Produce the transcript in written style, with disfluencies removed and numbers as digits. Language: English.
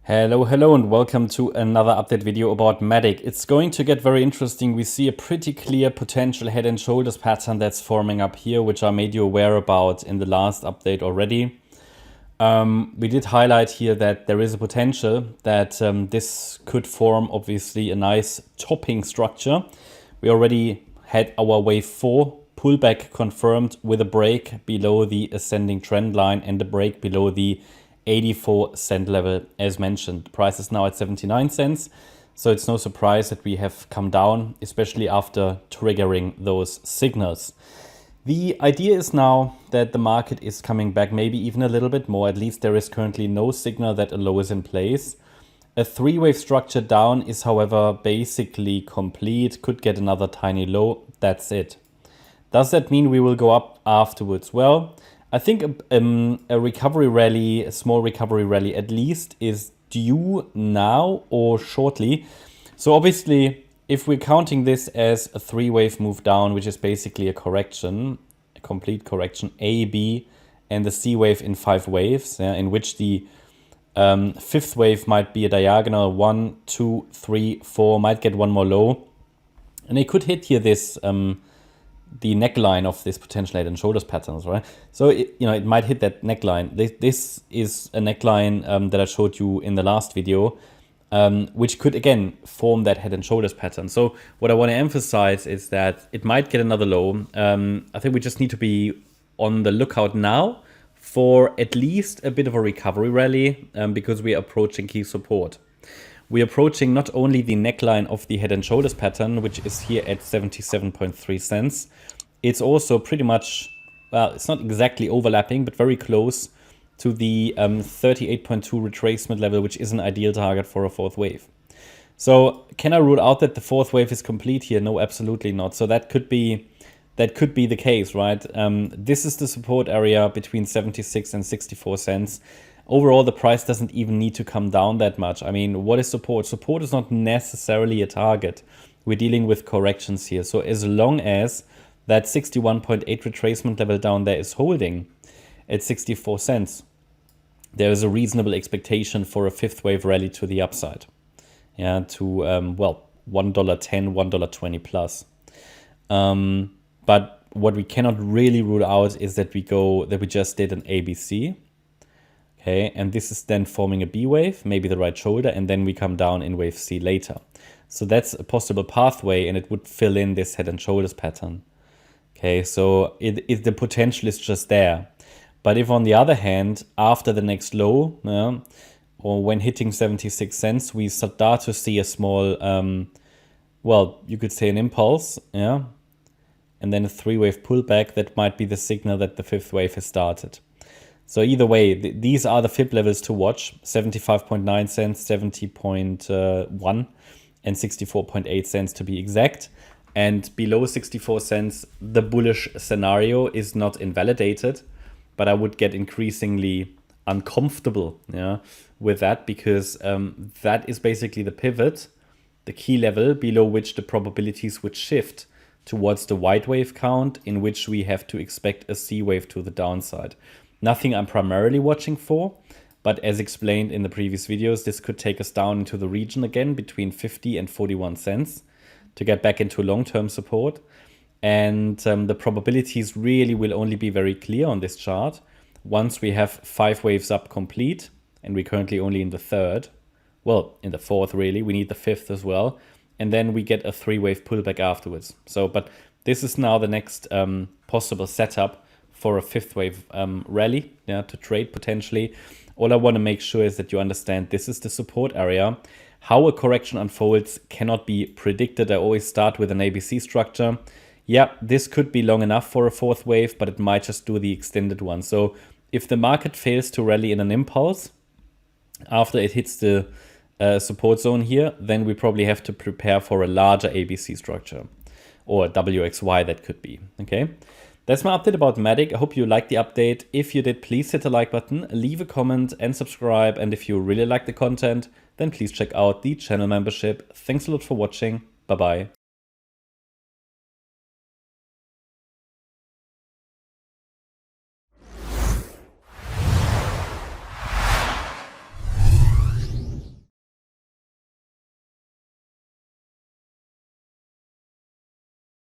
Hello and welcome to another update video about MATIC. It's going to get very interesting. We see a pretty clear potential head and shoulders pattern that's forming up here, which I made you aware about in the last update already. We did highlight here that there is a potential that this could form obviously a nice topping structure. We already had our wave 4 pullback confirmed with a break below the ascending trend line and a break below the 84-cent level as mentioned. The price is now at 79 cents. So it's no surprise that we have come down, especially after triggering those signals. The idea is now that the market is coming back, maybe even a little bit more. At least there is currently no signal that a low is in place. A three-wave structure down is, however, basically complete. Could get another tiny low. That's it. Does that mean we will go up afterwards? Well, I think a recovery rally, a small recovery rally at least, is due now or shortly. So obviously, if we're counting this as a three-wave move down, which is basically a correction, a complete correction, A, B, and the C wave in 5 waves, in which the fifth wave might be a diagonal 1, 2, 3, 4, might get one more low. And it could hit here this the neckline of this potential head and shoulders patterns, right? So it might hit that neckline. This is a neckline that I showed you in the last video, which could again form that head and shoulders pattern. So what I want to emphasize is that it might get another low. I think we just need to be on the lookout now for at least a bit of a recovery rally because we are approaching key support. We're approaching not only the neckline of the head and shoulders pattern, which is here at 77.3 cents. It's also pretty much, well, it's not exactly overlapping, but very close to the 38.2 retracement level, which is an ideal target for a fourth wave. So can I rule out that the fourth wave is complete here? No, absolutely not. So that could be the case, right? This is the support area between 76 and 64 cents. Overall, the price doesn't even need to come down that much. I mean, what is support? Support is not necessarily a target. We're dealing with corrections here. So as long as that 61.8 retracement level down there is holding at 64 cents, there is a reasonable expectation for a fifth wave rally to the upside. Yeah, to, well, $1.10, $1.20 plus. But what we cannot really rule out is that we just did an ABC. Okay, and this is then forming a B wave, maybe the right shoulder, and then we come down in wave C later. So that's a possible pathway, and it would fill in this head and shoulders pattern. Okay, so the potential is just there. But if on the other hand, after the next low, or when hitting 76 cents, we start to see a small, well, you could say an impulse, yeah, and then a three-wave pullback, that might be the signal that the fifth wave has started. So either way, these are the fib levels to watch: 75.9 cents, 70.1, and 64.8 cents to be exact. And below 64 cents, the bullish scenario is not invalidated, but I would get increasingly uncomfortable, with that, because that is basically the pivot, the key level below which the probabilities would shift towards the white wave count, in which we have to expect a C wave to the downside. Nothing I'm primarily watching for, but as explained in the previous videos, this could take us down into the region again between 50 and 41 cents to get back into long-term support. And the probabilities really will only be very clear on this chart once we have 5 waves up complete, and we're currently only in the third. Well, in the fourth really, we need the fifth as well. And then we get a 3-wave pullback afterwards. So, but this is now the next possible setup for a fifth wave rally, to trade potentially. All I want to make sure is that you understand this is the support area. How a correction unfolds cannot be predicted. I always start with an ABC structure. Yeah, this could be long enough for a fourth wave, but it might just do the extended one. So if the market fails to rally in an impulse after it hits the support zone here, then we probably have to prepare for a larger ABC structure, or WXY that could be, okay? That's my update about MATIC. I hope you liked the update. If you did, please hit the like button, leave a comment and subscribe. And if you really like the content, then please check out the channel membership. Thanks a lot for watching. Bye-bye.